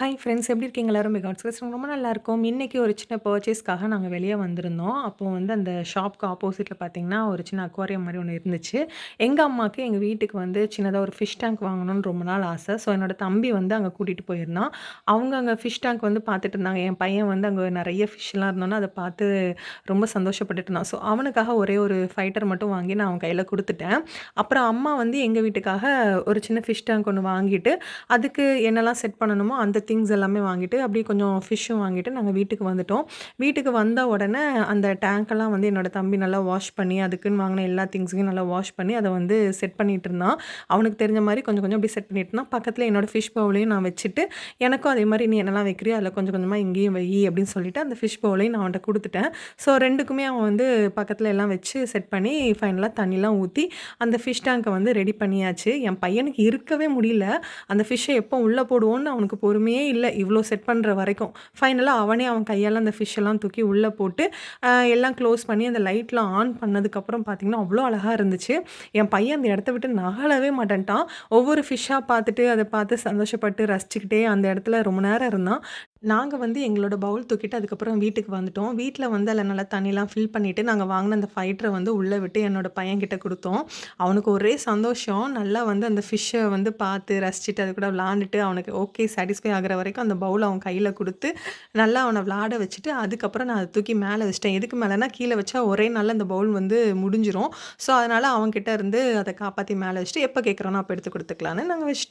Hi friends எப்படி இருக்கீங்க எல்லாரும்? காட்ஸ் ரொம்ப நல்லாயிருக்கோம். இன்னைக்கு ஒரு சின்ன பர்ச்சேஸ்க்காக நாங்க வெளிய வந்திருந்தோம். அப்போ வந்து அந்த ஷாப்க்கு ஆப்போசிட்ல பார்த்தீங்கன்னா, ஒரு சின்ன அக்வாரியம் மாரி ஒண்ணு இருந்துச்சு. எங்க அம்மாக்கு எங்க வீட்டுக்கு வந்து சின்னதா ஒரு ஃபிஷ் டேங்க் வாங்கணும்னு ரொம்ப நாள் ஆசை. ஸோ என்னோட தம்பி வந்து அங்க கூட்டிட்டு போயிருந்தான். அவங்க அங்க ஃபிஷ் டேங்க் வந்து பார்த்துட்டு இருந்தாங்க. என் பையன் வந்து அங்க நெறைய ஃபிஷ்லாம் இருந்தோனே அத பார்த்து ரொம்ப சந்தோஷப்பட்டுட்டு இருந்தான். ஸோ அவனுக்காக ஒரே ஒரு ஃபைட்டர் மட்டும் வாங்கி நான் அவன் கையில குடுத்துட்டேன். அப்புறம் அம்மா வந்து எங்க வீட்டுக்காக ஒரு சின்ன ஃபிஷ் டேங்க் ஒண்ணு வாங்கிட்டு, அதுக்கு என்னலாம் செட் பண்ணணுமோ அந்த திங்ஸ் எல்லாமே வாங்கிட்டு, அப்படியே கொஞ்சம் ஃபிஷ்ஷும் வாங்கிட்டு நாங்க வீட்டுக்கு வந்துட்டோம். வீட்டுக்கு வந்த உடனே அந்த டேங்க்கெல்லாம் வந்து என்னோட தம்பி நல்லா வாஷ் பண்ணி, அதுக்குன்னு வாங்கின எல்லா திங்ஸையும் நல்லா வாஷ் பண்ணி, அத வந்து செட் பண்ணிட்டு இருந்தான். அவனுக்கு தெரிஞ்ச மாரி கொஞ்சம் கொஞ்சம் அப்படியே செட் பண்ணிட்டு இருந்தான். பக்கத்துல என்னோட ஃபிஷ் பவுலையும் நான் வச்சுட்டு, எனக்கும் அதே மாரி நீ என்னலாம் வைக்கிறியோ, அதில கொஞ்சம் கொஞ்சமா இங்கேயும் வையி அப்படின்னு சொல்லிட்டு, அந்த ஃபிஷ் பவுலையும் நான் அவன்ட்ட குடுத்துட்டேன். ஸோ 2க்குமே அவன் வந்து பக்கத்துல எல்லாம் வச்சு செட் பண்ணி, ஃபைனலா தண்ணிலாம் ஊத்தி, அந்த ஃபிஷ் டேங்க்க வந்து ரெடி பண்ணியாச்சு. என் பையனுக்கு இருக்கவே முடியல. அந்த ஃபிஷ்ஷ எப்போ உள்ள போடுவோன்னு அவனுக்கு பொறுமையே இல்ல. இவ்ளோ செட் பண்ற வரைக்கும். ஃபைனலா அவனே அவன் கையால அந்த ஃபிஷ் எல்லாம் தூக்கி உள்ள போட்டு, எல்லாம் க்ளோஸ் பண்ணி அந்த லைட்லாம் ஆன் பண்ணதுக்கப்புறம் பார்த்தீங்கன்னா, அவ்ளோ அழகா இருந்துச்சு. என் பையன் அந்த இடத்த விட்டு நகலவே மாட்டேன்ட்டான். ஒவ்வொரு ஃபிஷ்ஷா பார்த்துட்டு, அத பார்த்து சந்தோஷப்பட்டு ரசிச்சுக்கிட்டே அந்த இடத்துல ரொம்ப நேரம் இருந்தான். நாங்க வந்து எங்களோட பவுல் தூக்கிட்டு அதுக்கப்புறம் வீட்டுக்கு வந்துட்டோம். வீட்ல வந்து அதில நல்லா தண்ணிலாம் ஃபில் பண்ணிட்டு, நாங்க வாங்குன அந்த ஃபைட்டர வந்து உள்ள விட்டு என்னோட பையன்கிட்ட குடுத்தோம். அவனுக்கு ஒரே சந்தோஷம். நல்லா வந்து அந்த ஃபிஷ்ஷ வந்து பார்த்து ரசிச்சுட்டு, அது கூட விளாண்டுட்டு, அவனுக்கு ஓகே சாட்டிஸ்ஃபை ஆகுற வரைக்கும் அந்த பவுல அவன் கையில குடுத்து, நல்லா அவன விளாட வச்சுட்டு, அதுக்கப்புறம் நான் அத தூக்கி மேல வச்சுட்டேன். எதுக்கு மேலன்னா, கீழ வச்சா ஒரே நாள்ல அந்த பவுல் வந்து முடிஞ்சிரும். ஸோ, அதனால அவன்கிட்ட இருந்து அத காப்பாத்தி மேல வச்சுட்டு, எப்ப கேட்குறானோ அப்ப எடுத்து குடுத்துக்கலான்னு நாங்க வச்சுட்டோம்.